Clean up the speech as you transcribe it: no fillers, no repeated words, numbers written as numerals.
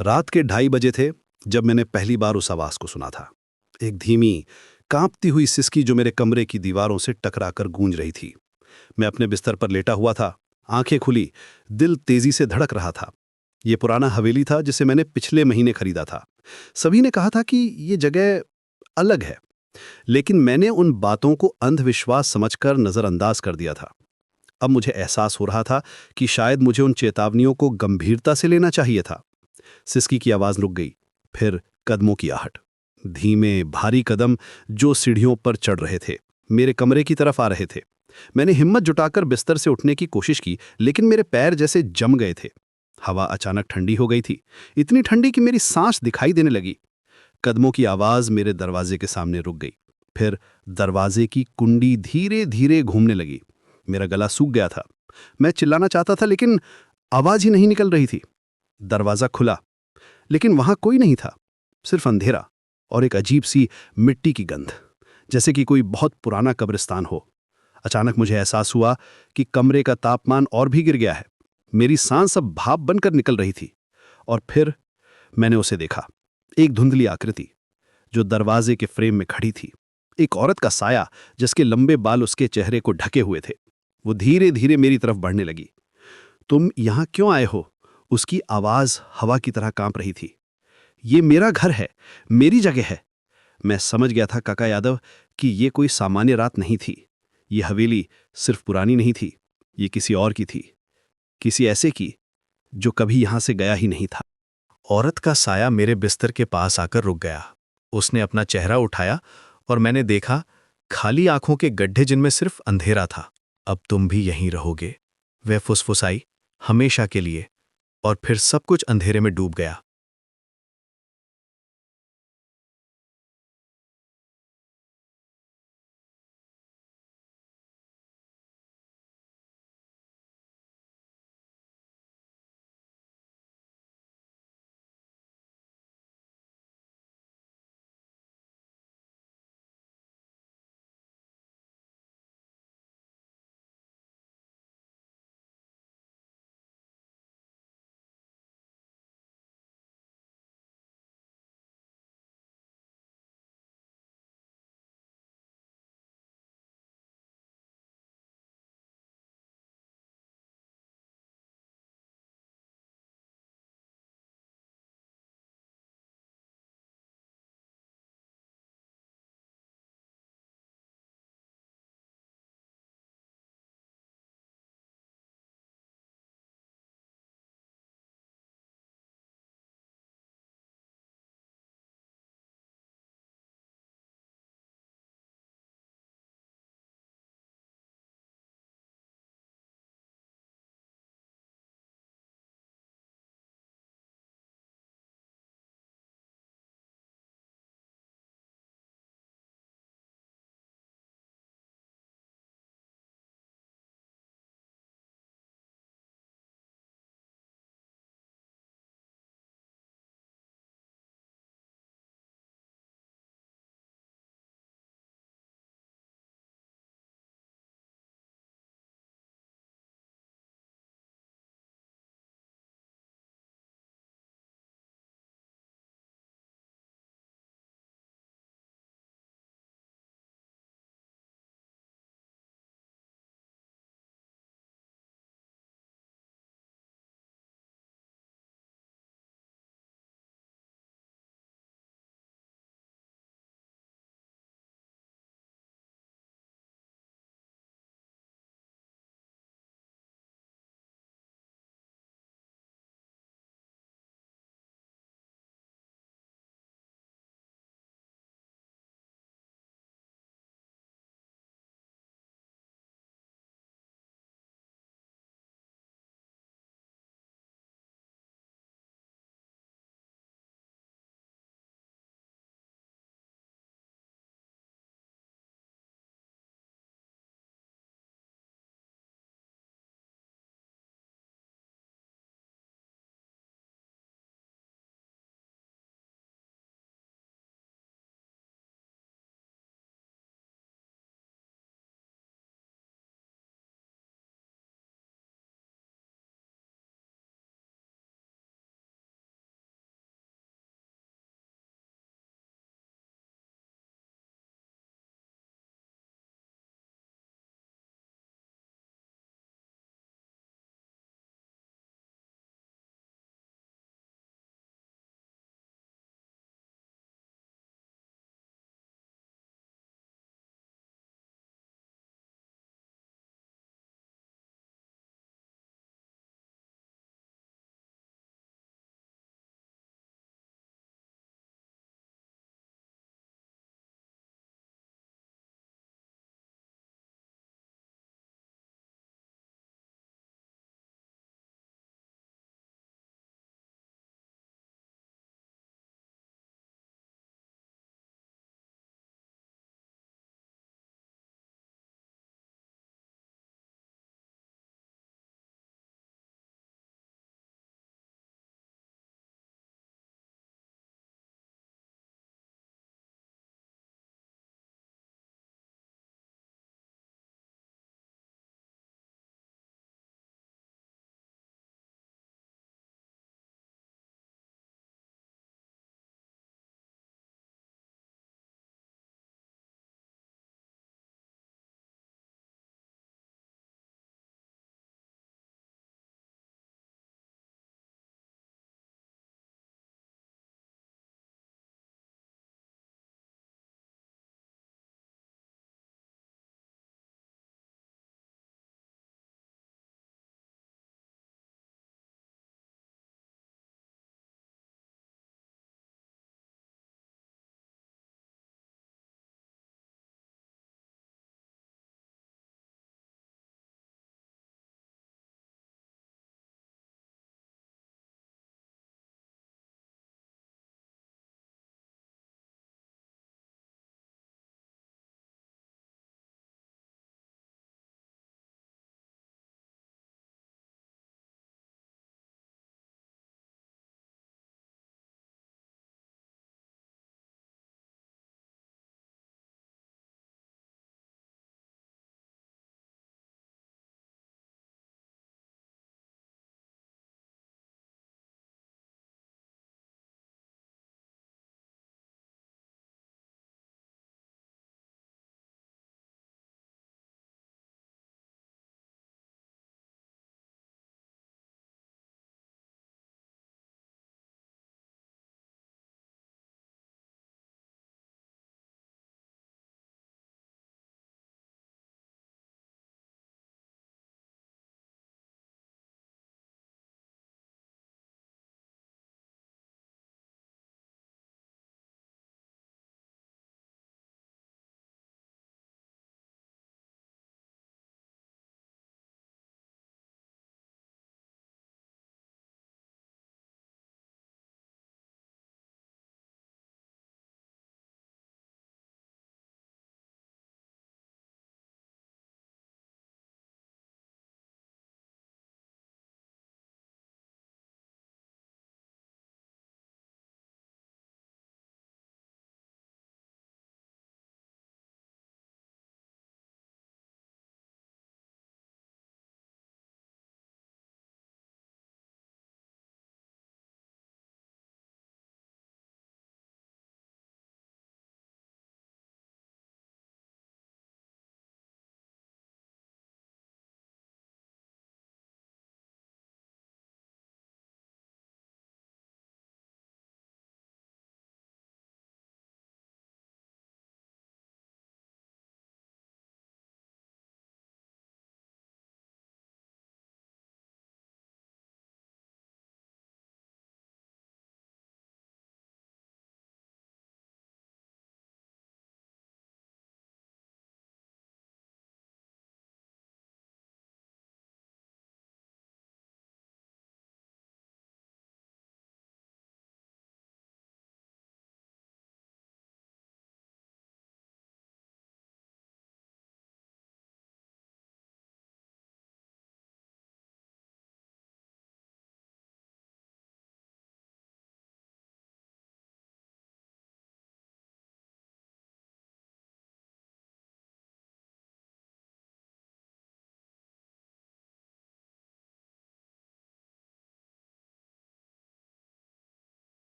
रात के 2:30 थे जब मैंने पहली बार उस आवाज को सुना था। एक धीमी, कांपती हुई सिसकी जो मेरे कमरे की दीवारों से टकराकर गूंज रही थी। मैं अपने बिस्तर पर लेटा हुआ था, आंखें खुली, दिल तेजी से धड़क रहा था। ये पुराना हवेली था जिसे मैंने पिछले महीने खरीदा था। सभी ने कहा था कि ये जगह अलग है, लेकिन मैंने उन बातों को अंधविश्वास समझकर नजरअंदाज कर दिया था। अब मुझे एहसास हो रहा था कि शायद मुझे उन चेतावनियों को गंभीरता से लेना चाहिए था। सिसकी की आवाज रुक गई, फिर कदमों की आहट। धीमे, भारी कदम जो सीढ़ियों पर चढ़ रहे थे, मेरे कमरे की तरफ आ रहे थे। मैंने हिम्मत जुटाकर बिस्तर से उठने की कोशिश की, लेकिन मेरे पैर जैसे जम गए थे। हवा अचानक ठंडी हो गई थी, इतनी ठंडी कि मेरी सांस दिखाई देने लगी। कदमों की आवाज मेरे दरवाजे के सामने रुक गई। फिर दरवाजे की कुंडी धीरे धीरे घूमने लगी। मेरा गला सूख गया था। मैं चिल्लाना चाहता था, लेकिन आवाज ही नहीं निकल रही थी। दरवाजा खुला, लेकिन वहां कोई नहीं था, सिर्फ अंधेरा और एक अजीब सी मिट्टी की गंध, जैसे कि कोई बहुत पुराना कब्रिस्तान हो। अचानक मुझे एहसास हुआ कि कमरे का तापमान और भी गिर गया है। मेरी सांस अब भाप बनकर निकल रही थी। और फिर मैंने उसे देखा, एक धुंधली आकृति जो दरवाजे के फ्रेम में खड़ी थी, एक औरत का साया जिसके लंबे बाल उसके चेहरे को ढके हुए थे। वो धीरे धीरे मेरी तरफ बढ़ने लगी। तुम यहां क्यों आए हो? उसकी आवाज हवा की तरह कांप रही थी। ये मेरा घर है, मेरी जगह है। मैं समझ गया था काका यादव कि ये कोई सामान्य रात नहीं थी। ये हवेली सिर्फ पुरानी नहीं थी, ये किसी और की थी, किसी ऐसे की जो कभी यहां से गया ही नहीं था। औरत का साया मेरे बिस्तर के पास आकर रुक गया। उसने अपना चेहरा उठाया और मैंने देखा खाली आंखों के गड्ढे जिनमें सिर्फ अंधेरा था। अब तुम भी यहीं रहोगे, वह फुसफुसाई, हमेशा के लिए। और फिर सब कुछ अंधेरे में डूब गया।